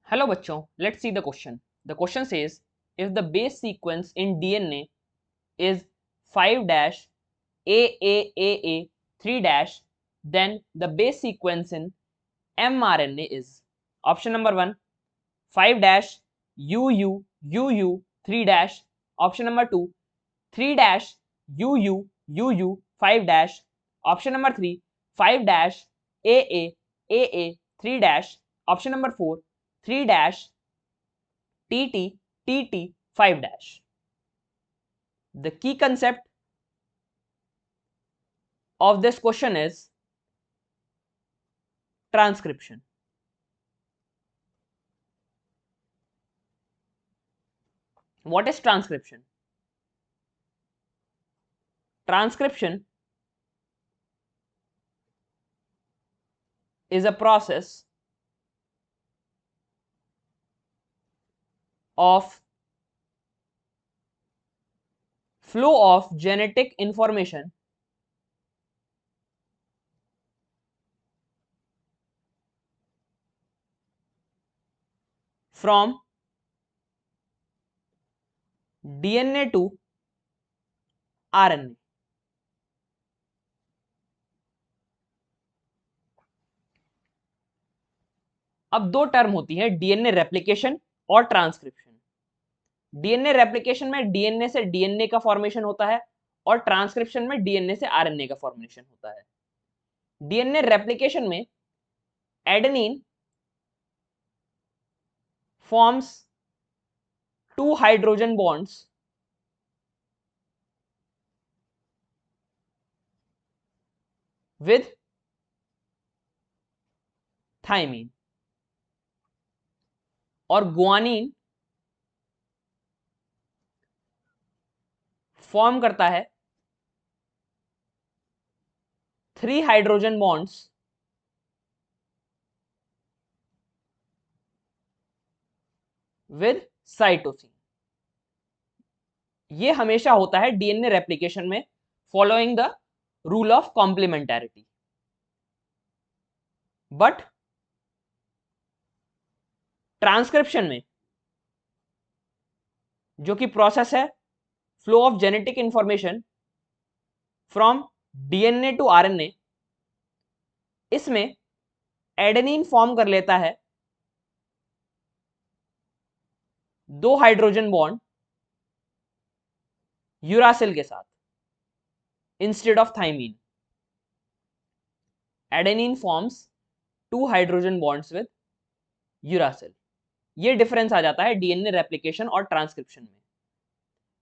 Hello बच्चों, let's see the question. The question says if the base sequence in DNA is 5 dash AAAA 3 dash, then the base sequence in mRNA is option number 1 5 dash UU 3 dash, option number 2 3 dash UU 5 dash, option number 3 5 dash AA 3 dash, option number 4 3 dash TT 5 dash. The key concept of this question is transcription. What is transcription? Transcription is a process of flow of genetic information from DNA to RNA. अब दो term होती है, DNA replication और transcription. DNA replication में DNA से DNA का formation होता है और ट्रांसक्रिप्शन में डीएनए से आरएनए का फॉर्मेशन होता है. डीएनए रेप्लिकेशन में adenine forms 2 hydrogen bonds with thymine और गुआनिन फॉर्म करता है 3 हाइड्रोजन बॉन्ड्स विद साइटोसिन. ये हमेशा होता है डीएनए रेप्लिकेशन में following the rule of complementarity. But transcription में जो कि प्रोसेस है flow of genetic information from DNA to RNA, इसमें एडेनिन फॉर्म कर लेता है 2 हाइड्रोजन बॉन्ड यूरासिल के साथ instead of thymine. Adenine forms 2 hydrogen bonds with uracil. ये डिफरेंस आ जाता है डीएनए रेप्लिकेशन और ट्रांसक्रिप्शन में.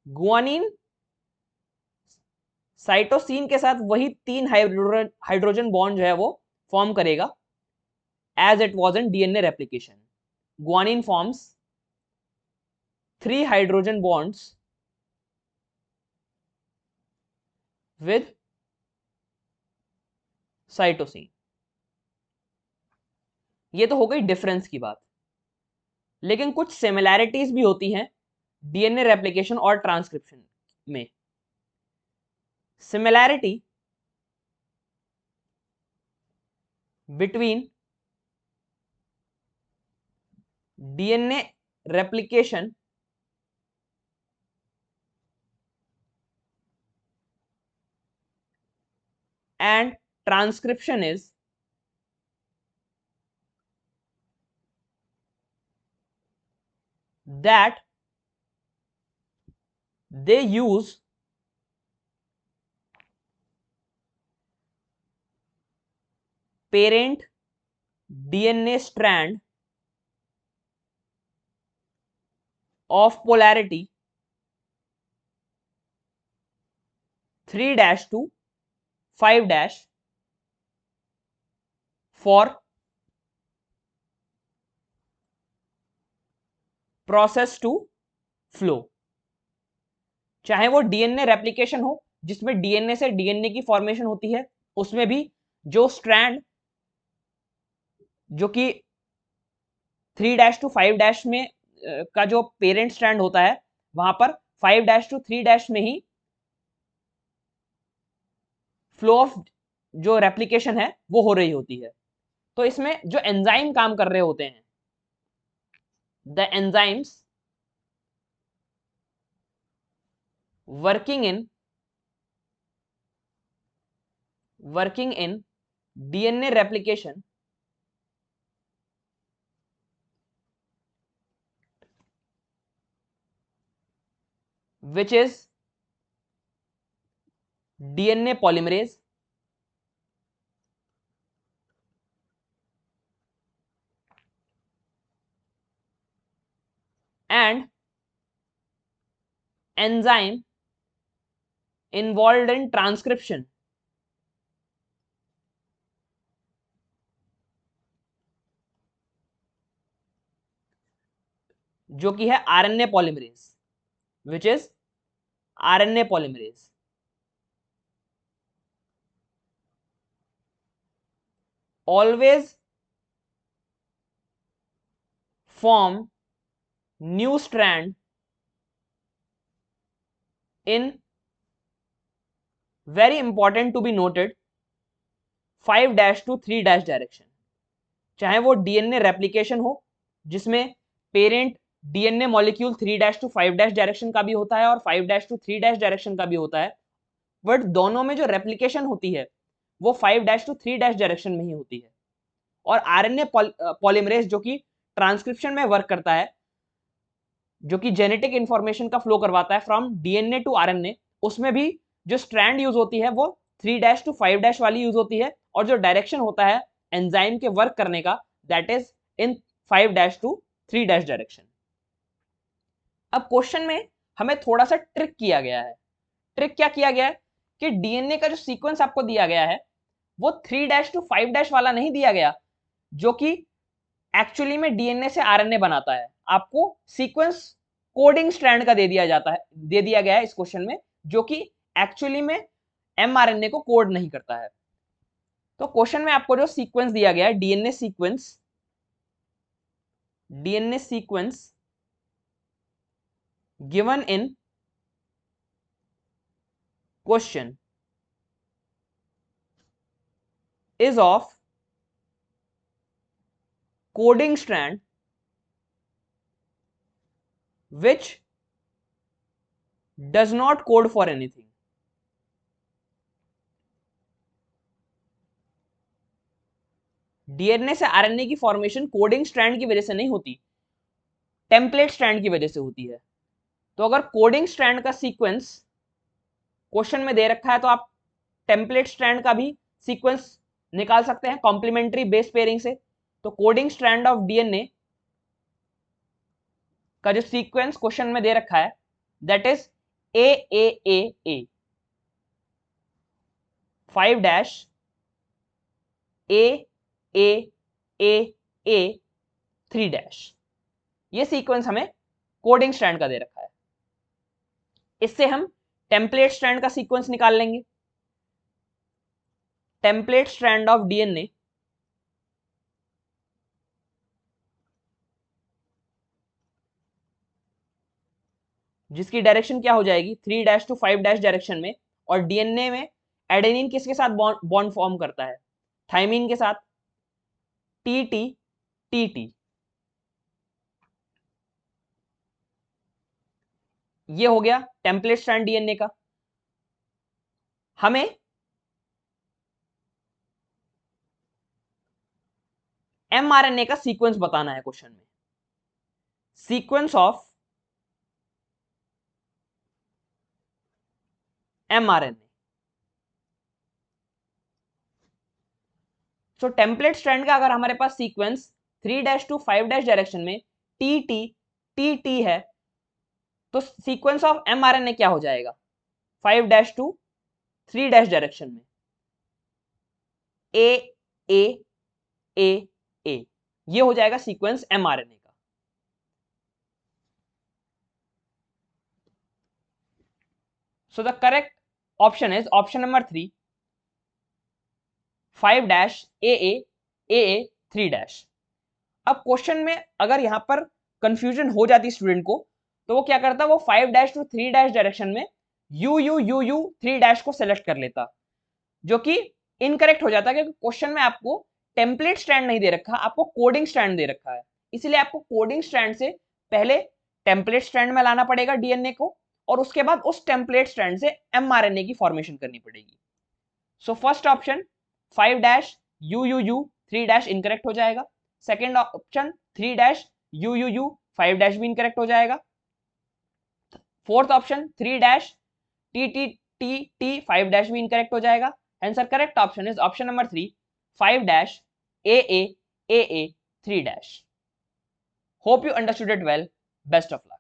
गुआनिन साइटोसिन के साथ वही 3 हाइड्रोजन बॉन्ड जो है वो फॉर्म करेगा as it was in DNA replication. Guanine forms 3 hydrogen bonds with cytosine. ये तो हो गई डिफरेंस की बात, लेकिन कुछ सिमिलैरिटीज भी होती हैं डीएनए रेप्लिकेशन और ट्रांसक्रिप्शन में. Similarity between DNA replication and transcription is that they use parent DNA strand of polarity 3 dash to 5 dash for process to flow. चाहे वो डीएनए रेप्लिकेशन हो जिसमें डीएनए से डीएनए की फॉर्मेशन होती है, उसमें भी जो स्ट्रैंड जो कि 3 डैश टू 5 डैश में का जो पेरेंट स्ट्रैंड होता है, वहां पर 5 डैश टू 3 डैश में ही फ्लो ऑफ जो रेप्लिकेशन है वो हो रही होती है. तो इसमें जो एंजाइम काम कर रहे होते हैं the enzymes working in DNA replication which is DNA polymerase and enzyme involved in transcription जो कि है RNA polymerase which is RNA polymerase. Always form new strand in very important to be noted 5' to 3' direction. चाहे वो DNA replication हो जिसमें parent DNA molecule 3' to 5' direction का भी होता है और 5' टू 3' डायरेक्शन का भी होता है, बट दोनों में जो रेप्लिकेशन होती है वो 5' टू 3' डायरेक्शन में ही होती है. और आरएनए पॉलीमरेज जो कि ट्रांसक्रिप्शन में वर्क करता है, जो कि जेनेटिक इंफॉर्मेशन का फ्लो करवाता है फ्रॉम डीएनए टू आरएनए, उसमें भी जो स्ट्रैंड यूज होती है वो 3' टू 5' वाली यूज होती है और जो डायरेक्शन होता है एंजाइम के वर्क करने का that is in 5' to 3' direction. अब क्वेश्चन में हमें थोड़ा सा ट्रिक किया गया है. ट्रिक क्या किया गया है कि डीएनए का जो सीक्वेंस आपको दिया गया है वो 3' टू 5' वाला नहीं दिया गया जो कि एक्चुअली में डीएनए से आरएनए बनाता है. आपको सीक्वेंस कोडिंग स्ट्रैंड का दे दिया गया है इस क्वेश्चन में, जो कि एक्चुअली में एमआरएनए को कोड नहीं करता है. तो क्वेश्चन में आपको जो सीक्वेंस दिया गया है DNA sequence given in question is of coding strand which does not code for anything. DNA से आरएनए की फॉर्मेशन कोडिंग स्ट्रैंड की वजह से नहीं होती, टेम्पलेट स्ट्रैंड की वजह से होती है. तो अगर कोडिंग स्ट्रैंड का सीक्वेंस क्वेश्चन में दे रखा है तो आप टेम्पलेट स्ट्रैंड का भी सीक्वेंस निकाल सकते हैं कॉम्प्लीमेंट्री बेस पेयरिंग से. तो कोडिंग स्ट्रैंड ऑफ डीएनए का जो सीक्वेंस क्वेश्चन में दे रखा है दैट इज AAAA 5' AAAA 3'. ये सीक्वेंस हमें कोडिंग स्ट्रैंड का दे रखा है. इससे हम टेम्पलेट स्ट्रैंड का सीक्वेंस निकाल लेंगे. टेम्पलेट स्ट्रैंड ऑफ डीएनए जिसकी डायरेक्शन क्या हो जाएगी 3' टू 5' डायरेक्शन में, और डीएनए में एडेनिन किसके साथ बॉन्ड फॉर्म करता है, थाइमिन के साथ, TT TT. ये हो गया टेम्पलेट स्ट्रैंड डीएनए का. हमें एमआरएनए का सीक्वेंस बताना है क्वेश्चन में. Sequence of mRNA. So template strand का अगर हमारे पास सीक्वेंस 3' टू 5' डायरेक्शन में TT TT है तो सीक्वेंस ऑफ एमआरएनए क्या हो जाएगा 5' टू 3' डायरेक्शन में AAAA. ये हो जाएगा सीक्वेंस एमआरएनए का. So the correct option is option number 3 5' AA 3'. अब क्वेश्चन में अगर यहां पर कंफ्यूजन हो जाती स्टूडेंट को तो वो क्या करता, वो 5' टू 3' डायरेक्शन में UU 3' को सेलेक्ट कर लेता, जो कि इनकरेक्ट हो जाता क्योंकि क्वेश्चन में आपको टेम्पलेट स्ट्रैंड नहीं दे रखा, आपको कोडिंग स्ट्रैंड दे रखा है. इसलिए आपको कोडिंग स्ट्रैंड से पहले टेम्पलेट स्ट्रैंड में लाना पड़ेगा डीएनए को, और उसके बाद उस टेम्पलेट स्ट्रैंड से एमआरएनए की फॉर्मेशन करनी पड़ेगी। So first option 5-UUU 3- incorrect हो जाएगा। सेकेंड ऑप्शन 3-UUU 5- भी इनकरेक्ट हो जाएगा। फोर्थ ऑप्शन 3-TTTT 5- भी इनकरेक्ट हो जाएगा। Answer correct option is option number 3 5-AAAA 3-. Hope you understood it well. Best of luck.